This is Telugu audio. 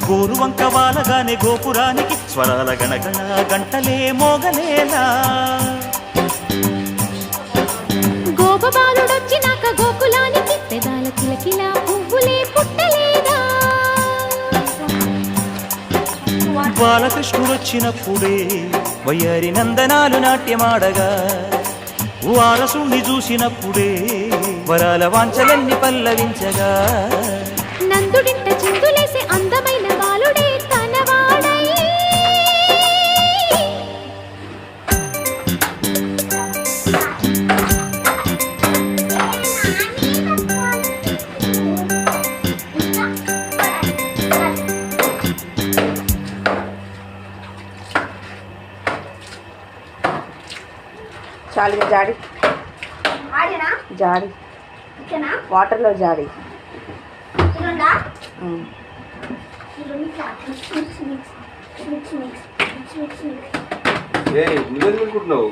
గోరువంక వాలగానే గోపురానికి స్వరాల గణగణ గంటలే మోగలేలా. గోపబాలుడొచ్చినాక గోకులానికి పెదాల కిలకిలా పువ్వులే పుట్టలేదా. బాలకృష్ణుడొచ్చినప్పుడే వయ్యారి నందనాలు నాట్యమాడగా, వారసుని చూసినప్పుడే వరాల వాంఛలన్నీ పల్లవించగా. నందుడింట చిందులేసే అందమైన బాలుడే తనవాడై. చాలు జాడి జాడి వాటర్లో జాడి. నువ్వేం అనుకుంటున్నావు?